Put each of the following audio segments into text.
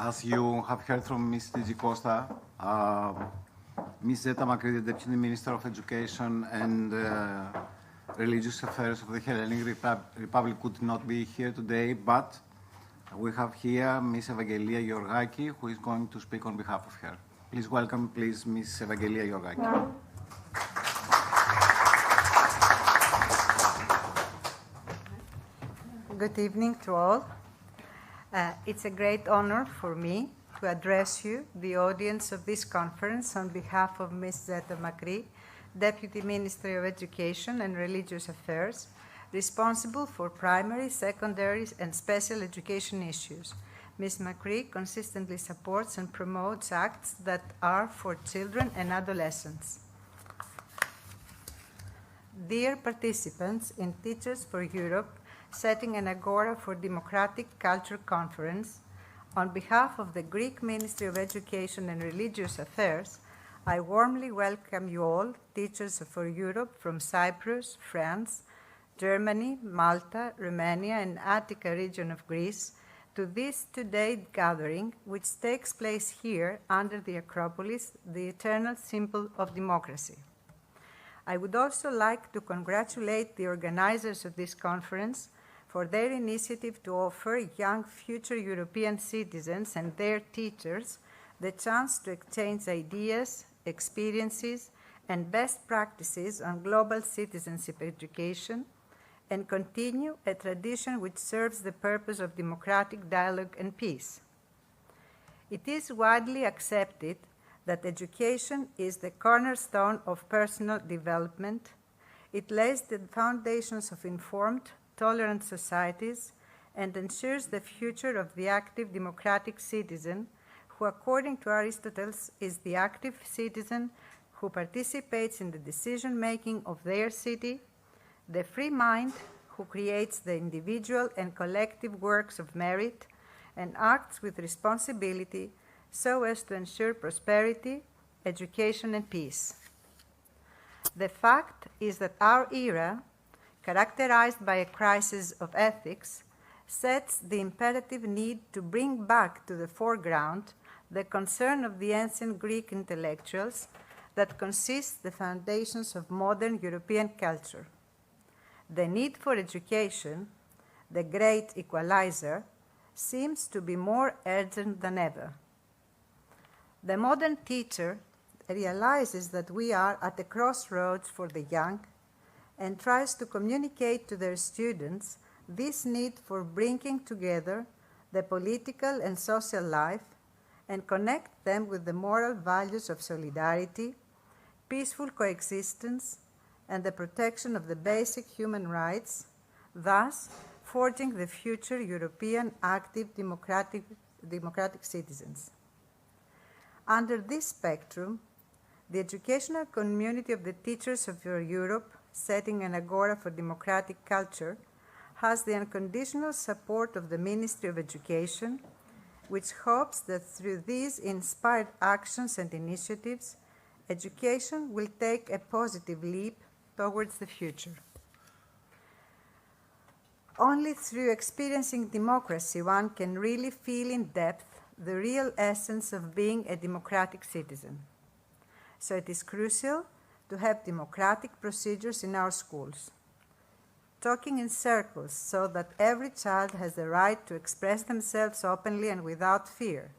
As you have heard from Ms. Digi Costa, Ms. Zeta Makri, the Deputy Minister of Education and Religious Affairs of the Hellenic Republic, could not be here today, but we have here Ms. Evangelia Georgaki, who is going to speak on behalf of her. Please welcome, please, Ms. Evangelia Georgaki. Good evening to all. It's a great honor for me to address you, the audience of this conference, on behalf of Ms. Zeta Makri, Deputy Minister of Education and Religious Affairs, responsible for primary, secondary, and special education issues. Ms. Makri consistently supports and promotes acts that are for children and adolescents. Dear participants in Teachers4Europe, setting an Agora for Democratic Culture Conference, on behalf of the Greek Ministry of Education and Religious Affairs, I warmly welcome you all, Teachers4Europe from Cyprus, France, Germany, Malta, Romania, and Attica region of Greece, to this two-day gathering, which takes place here under the Acropolis, the eternal symbol of democracy. I would also like to congratulate the organizers of this conference for their initiative to offer young future European citizens and their teachers the chance to exchange ideas, experiences, and best practices on global citizenship education, and continue a tradition which serves the purpose of democratic dialogue and peace. It is widely accepted that education is the cornerstone of personal development. It lays the foundations of informed, tolerant societies and ensures the future of the active democratic citizen, who, according to Aristotle, is the active citizen who participates in the decision-making of their city, the free mind who creates the individual and collective works of merit and acts with responsibility so as to ensure prosperity, education, and peace. The fact is that our era, characterized by a crisis of ethics, sets the imperative need to bring back to the foreground the concern of the ancient Greek intellectuals that consist the foundations of modern European culture. The need for education, the great equalizer, seems to be more urgent than ever. The modern teacher realizes that we are at a crossroads for the young and tries to communicate to their students this need for bringing together the political and social life and connect them with the moral values of solidarity, peaceful coexistence, and the protection of the basic human rights, thus forging the future European active democratic citizens. Under this spectrum, the educational community of the Teachers4Europe, setting an Agora for Democratic Culture, has the unconditional support of the Ministry of Education, which hopes that through these inspired actions and initiatives, education will take a positive leap towards the future. Only through experiencing democracy one can really feel in depth the real essence of being a democratic citizen. So it is crucial to have democratic procedures in our schools, talking in circles so that every child has the right to express themselves openly and without fear,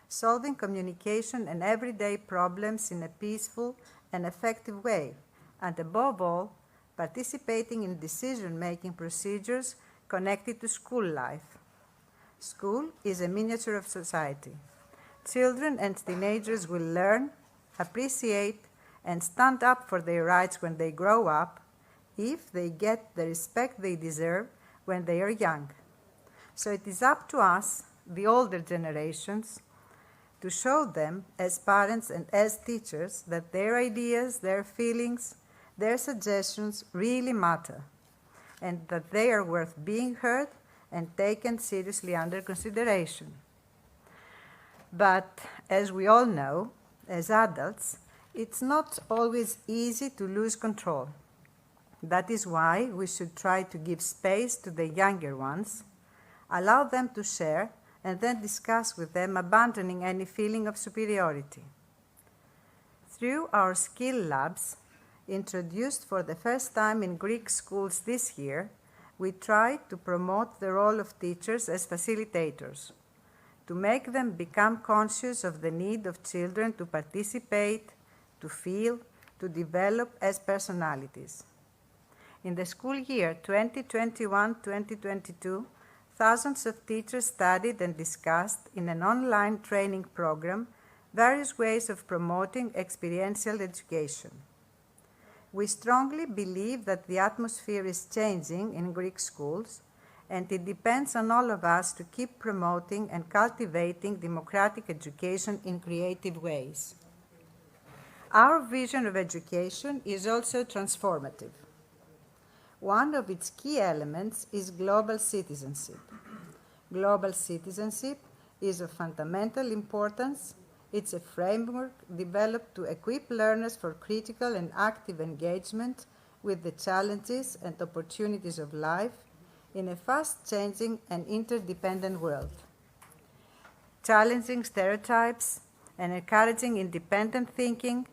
solving communication and everyday problems in a peaceful and effective way, and above all, participating in decision-making procedures connected to school life. School is a miniature of society. Children and teenagers will learn, appreciate, and stand up for their rights when they grow up, if they get the respect they deserve when they are young. So it is up to us, the older generations, to show them as parents and as teachers that their ideas, their feelings, their suggestions really matter, and that they are worth being heard and taken seriously under consideration. But as we all know, as adults, it's not always easy to lose control. That is why we should try to give space to the younger ones, allow them to share and then discuss with them, abandoning any feeling of superiority. Through our skill labs, introduced for the first time in Greek schools this year, we try to promote the role of teachers as facilitators, to make them become conscious of the need of children to participate, to feel, to develop as personalities. In the school year 2021-2022, thousands of teachers studied and discussed in an online training program various ways of promoting experiential education. We strongly believe that the atmosphere is changing in Greek schools, and it depends on all of us to keep promoting and cultivating democratic education in creative ways. Our vision of education is also transformative. One of its key elements is global citizenship. Global citizenship is of fundamental importance. It's a framework developed to equip learners for critical and active engagement with the challenges and opportunities of life in a fast-changing and interdependent world. Challenging stereotypes and encouraging independent thinking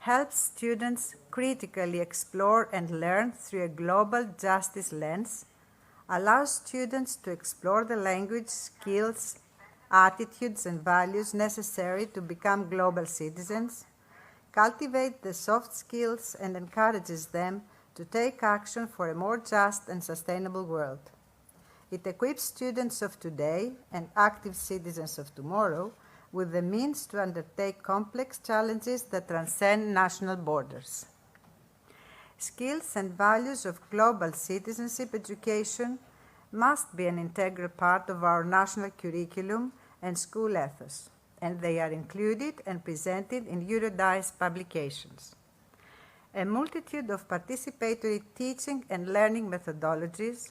helps students critically explore and learn through a global justice lens, allows students to explore the language, skills, attitudes, and values necessary to become global citizens, cultivate the soft skills, and encourages them to take action for a more just and sustainable world. It equips students of today and active citizens of tomorrow with the means to undertake complex challenges that transcend national borders. Skills and values of global citizenship education must be an integral part of our national curriculum and school ethos, and they are included and presented in Eurodice publications. A multitude of participatory teaching and learning methodologies,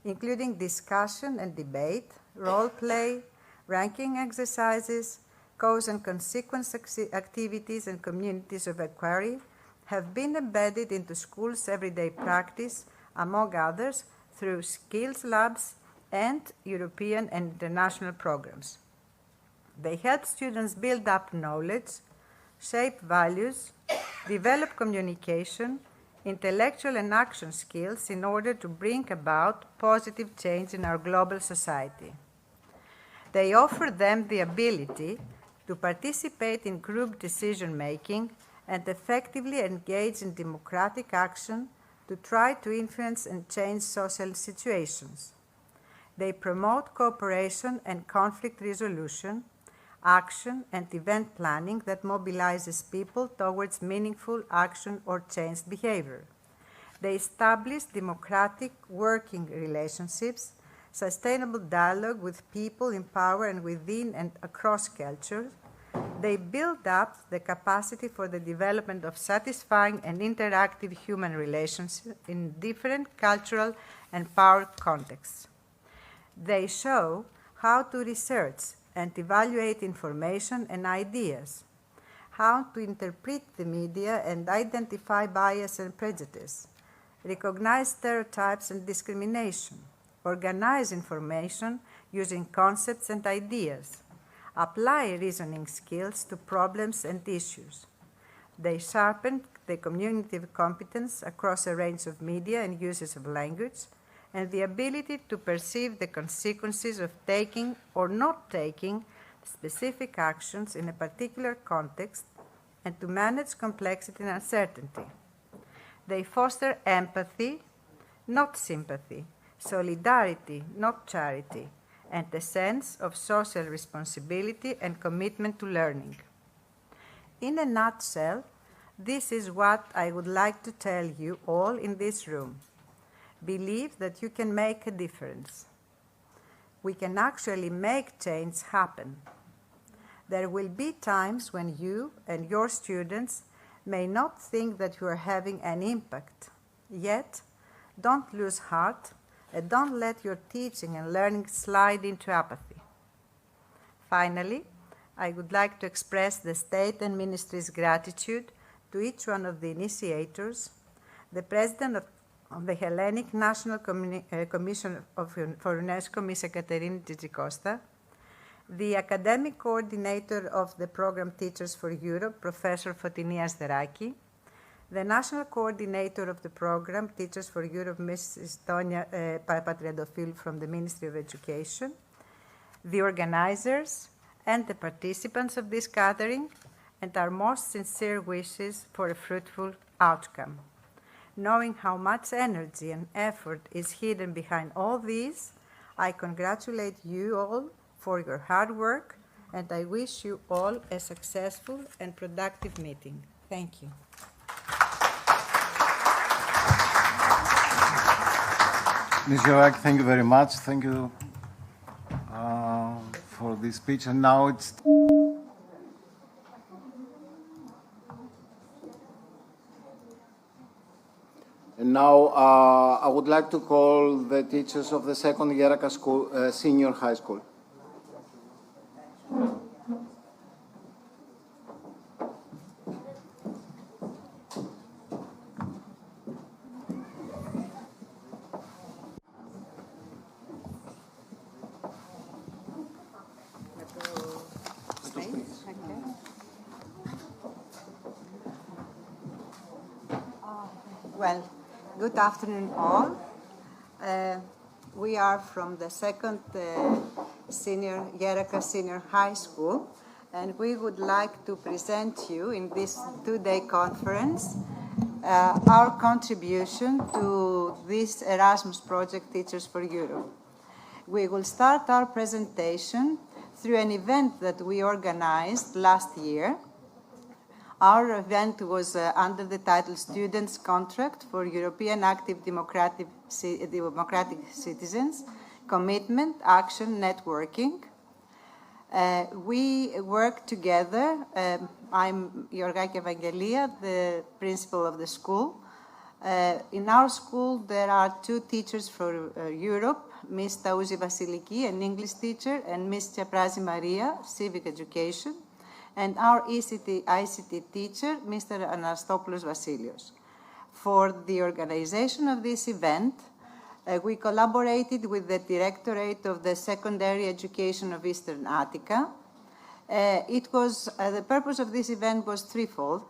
including discussion and debate, role play, ranking exercises, cause and consequence activities, and communities of inquiry, have been embedded into schools' everyday practice, among others, through skills labs and European and international programs. They help students build up knowledge, shape values, develop communication, intellectual and action skills in order to bring about positive change in our global society. They offer them the ability to participate in group decision-making and effectively engage in democratic action to try to influence and change social situations. They promote cooperation and conflict resolution, action and event planning that mobilizes people towards meaningful action or changed behavior. They establish democratic working relationships, sustainable dialogue with people in power and within and across cultures. They build up the capacity for the development of satisfying and interactive human relations in different cultural and power contexts. They show how to research and evaluate information and ideas, how to interpret the media and identify bias and prejudice, recognize stereotypes and discrimination, organize information using concepts and ideas, apply reasoning skills to problems and issues. They sharpen the communicative competence across a range of media and uses of language, and the ability to perceive the consequences of taking or not taking specific actions in a particular context, and to manage complexity and uncertainty. They foster empathy, not sympathy, solidarity, not charity, and a sense of social responsibility and commitment to learning. In a nutshell, this is what I would like to tell you all in this room. Believe that you can make a difference. We can actually make change happen. There will be times when you and your students may not think that you are having an impact. Yet, don't lose heart and don't let your teaching and learning slide into apathy. Finally, I would like to express the State and Ministry's gratitude to each one of the initiators, the President of the Hellenic National Commission for UNESCO, Ms. Ekaterini Tsitsicosta, the academic coordinator of the program Teachers for Europe, Professor Fotinias Deraki, the national coordinator of the program Teachers for Europe, Mrs. Tonia Papatriadofilou from the Ministry of Education, the organizers and the participants of this gathering, and our most sincere wishes for a fruitful outcome. Knowing how much energy and effort is hidden behind all these, I congratulate you all for your hard work, and I wish you all a successful and productive meeting. Thank you. Ms. Gerakas, thank you very much. Thank you for this speech. And now it's... And now I would like to call the teachers of the second Gerakas school, senior high school. Well, good afternoon all. We are from the second Gerakas Senior High School, and we would like to present you in this two-day conference our contribution to this Erasmus project, Teachers for Europe. We will start our presentation through an event that we organized last year. Our event was under the title Students' Contract for European Active Democratic Citizens, Commitment, Action, Networking. We worked together. I'm Gerakas Evangelia, the principal of the school. In our school, there are two teachers for Europe, Ms. Taouzi Vasiliki, an English teacher, and Ms. Chaprazi Maria, Civic Education, and our ICT teacher, Mr. Anastopoulos Vasilios. For the organization of this event, we collaborated with the Directorate of the Secondary Education of Eastern Attica. The purpose of this event was threefold.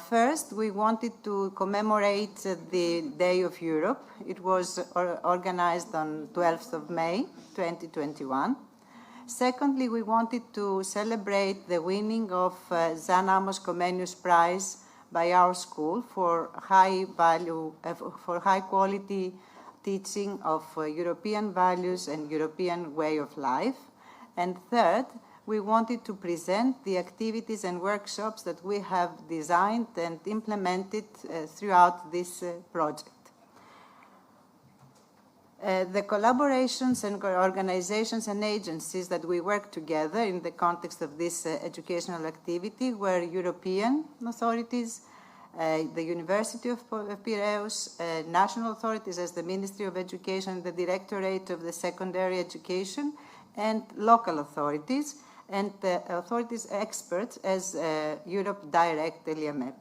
First, we wanted to commemorate the Day of Europe. It was organized on 12th of May, 2021. Secondly, we wanted to celebrate the winning of Zan Amos Comenius Prize by our school for high quality teaching of European values and European way of life. And third, we wanted to present the activities and workshops that we have designed and implemented throughout this project. The collaborations and organizations and agencies that we work together in the context of this educational activity were European authorities, the University of Piraeus, national authorities as the Ministry of Education, the Directorate of the Secondary Education, and local authorities, and the authorities experts as Europe Direct Eliamep.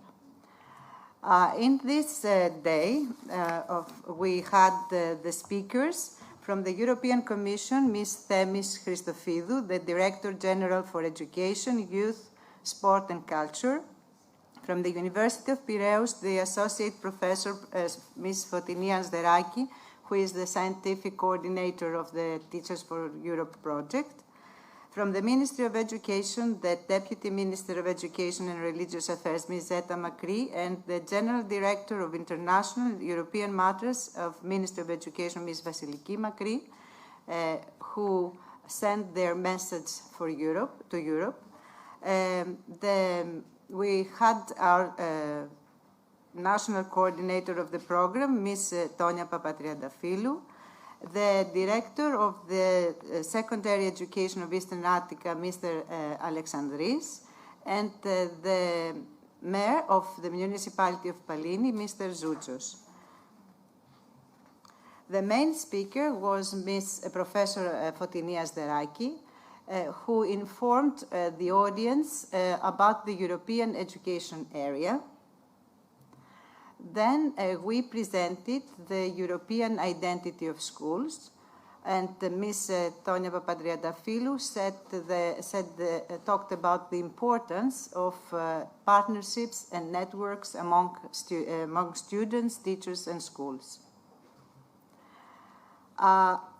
In this day, we had the speakers from the European Commission, Ms. Themis Christofidou, the Director General for Education, Youth, Sport and Culture. From the University of Piraeus, the Associate Professor, Ms. Fotinias Deraki, who is the Scientific Coordinator of the Teachers for Europe project. From the Ministry of Education, the Deputy Minister of Education and Religious Affairs, Ms. Zeta Makri, and the General Director of International European Matters of Ministry of Education, Ms. Vasiliki Makri, who sent their message for Europe. We had our national coordinator of the program, Ms. Tonia Papatriadofilou, the director of the Secondary Education of Eastern Attica, Mr. Alexandris, and the mayor of the municipality of Palini, Mr. Zoutsos. The main speaker was Professor Fotinias Deraki, who informed the audience about the European education area. Then we presented the European identity of schools, And Ms. Tonia Papadriadafilou talked about the importance of partnerships and networks among students, teachers, and schools.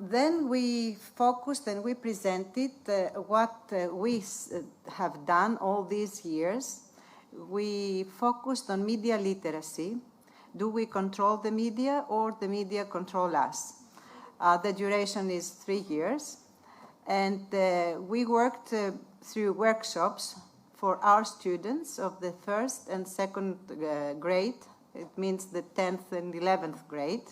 Then we focused and we presented what we have done all these years. We focused on media literacy. Do we control the media or the media control us? The duration is 3 years. And we worked through workshops for our students of the 1st and 2nd grade. It means the 10th and 11th grade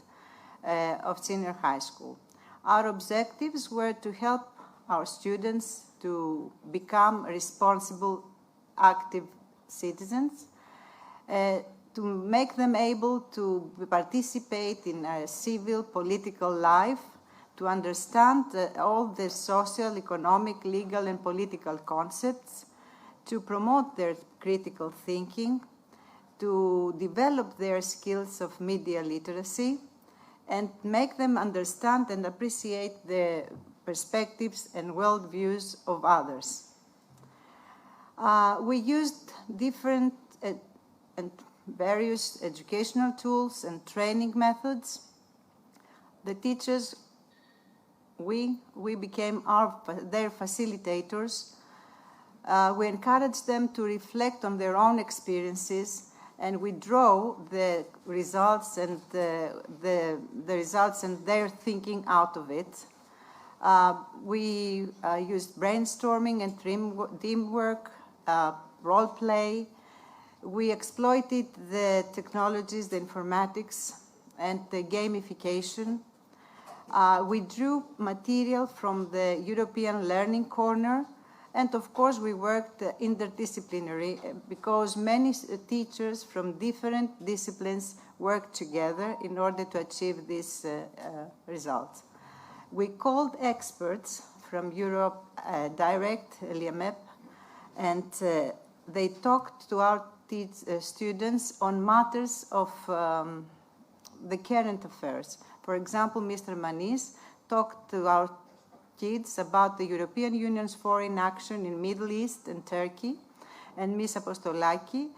of senior high school. Our objectives were to help our students to become responsible, active citizens, to make them able to participate in a civil, political life, to understand all the social, economic, legal, and political concepts, to promote their critical thinking, to develop their skills of media literacy, and make them understand and appreciate the perspectives and worldviews of others. We used different and various educational tools and training methods. The teachers, we became their facilitators. We encouraged them to reflect on their own experiences, and we draw the results and the results and their thinking out of it. We used brainstorming and teamwork, role play. We exploited the technologies, the informatics, and the gamification. We drew material from the European Learning Corner, and of course we worked interdisciplinary because many teachers from different disciplines worked together in order to achieve these results. We called experts from Europe Direct, LMEP, and they talked to our students on matters of the current affairs. For example, Mr. Manis talked to our kids about the European Union's foreign action in Middle East and Turkey, and Ms. Apostolaki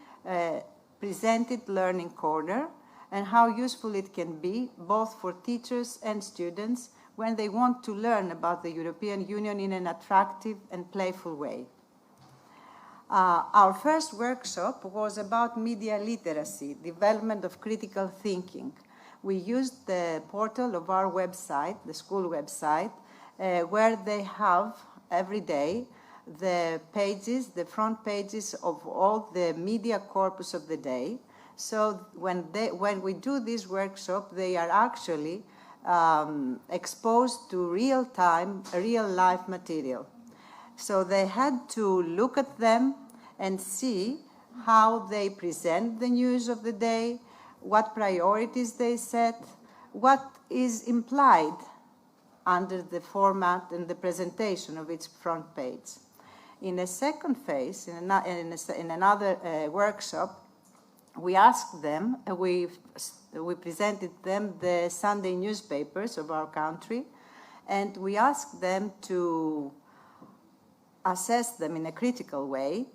presented Learning Corner and how useful it can be both for teachers and students when they want to learn about the European Union in an attractive and playful way. Our first workshop was about media literacy, development of critical thinking. We used the portal of our website, the school website, where they have every day the pages, the front pages of all the media corpus of the day. So when we do this workshop, they are actually exposed to real-time, real-life material. So they had to look at them and see how they present the news of the day, what priorities they set, what is implied under the format and the presentation of its front page. In a second phase, in another workshop, we asked them, we presented them the Sunday newspapers of our country, and we asked them to assess them in a critical way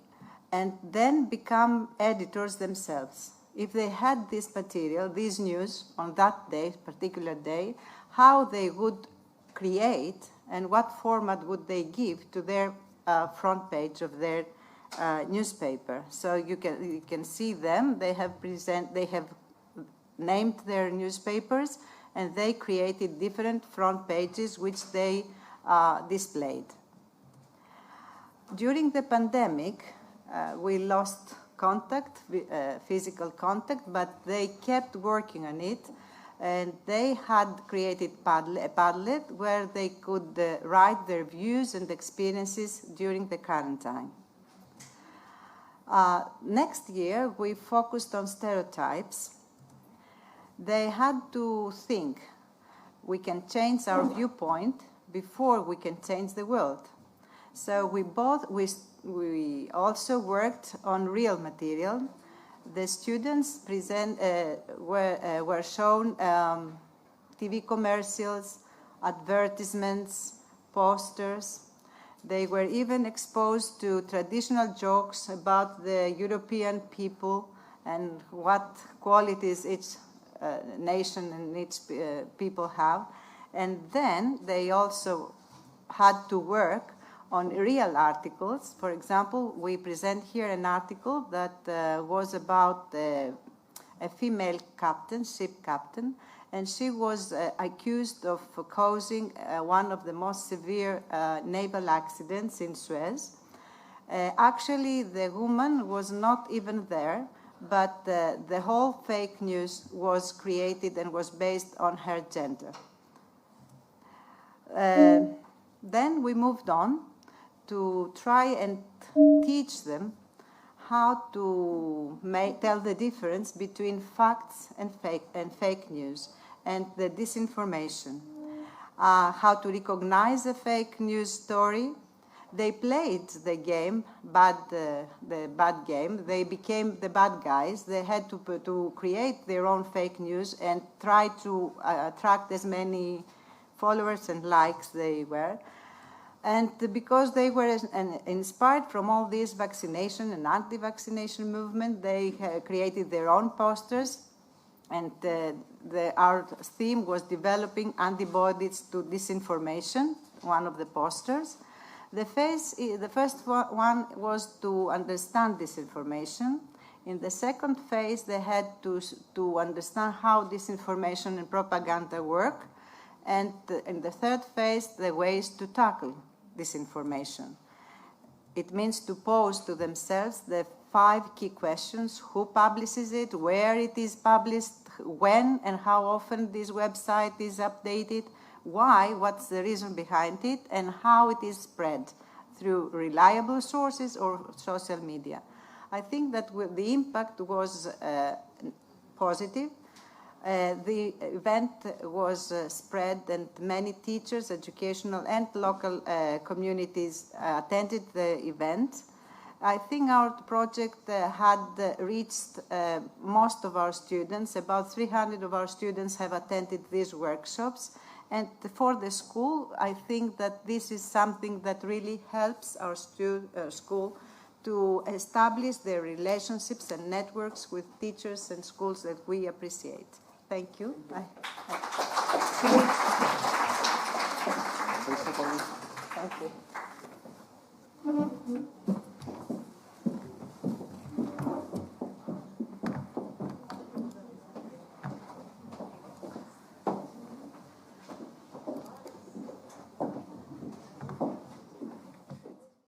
and then become editors themselves. If they had this material, this news on that day, particular day, how they would create and what format would they give to their front page of their newspaper. So you can see them. They have named their newspapers, and they created different front pages which they displayed. During the pandemic, we lost contact, physical contact, but they kept working on it. And they had created a Padlet where they could write their views and experiences during the quarantine. Next year, we focused on stereotypes. They had to think, we can change our viewpoint before we can change the world. So we also worked on real material. The students were shown TV commercials, advertisements, posters. They were even exposed to traditional jokes about the European people and what qualities each nation and each people have. And then they also had to work on real articles. For example, we present here an article that was about a female captain, ship captain, and she was accused of causing one of the most severe naval accidents in Suez. Actually, the woman was not even there, but the whole fake news was created and was based on her gender. Then we moved on to try and teach them how to tell the difference between facts and fake news and the disinformation, how to recognize a fake news story. They played the game, the bad game. They became the bad guys. They had to create their own fake news and try to attract as many followers and likes they were. And because they were inspired from all this vaccination and anti-vaccination movement, they created their own posters. And our theme was developing antibodies to disinformation, one of the posters. The first one was to understand disinformation. In the second phase, they had to understand how disinformation and propaganda work. And in the third phase, the ways to tackle disinformation. It means to pose to themselves the 5 key questions: who publishes it, where it is published, when and how often this website is updated, why, what's the reason behind it, and how it is spread through reliable sources or social media. I think that the impact was positive. The event was spread, and many teachers, educational and local communities attended the event. I think our project had reached most of our students. About 300 of our students have attended these workshops. And for the school, I think that this is something that really helps our school to establish their relationships and networks with teachers and schools that we appreciate. Thank you. Thank you.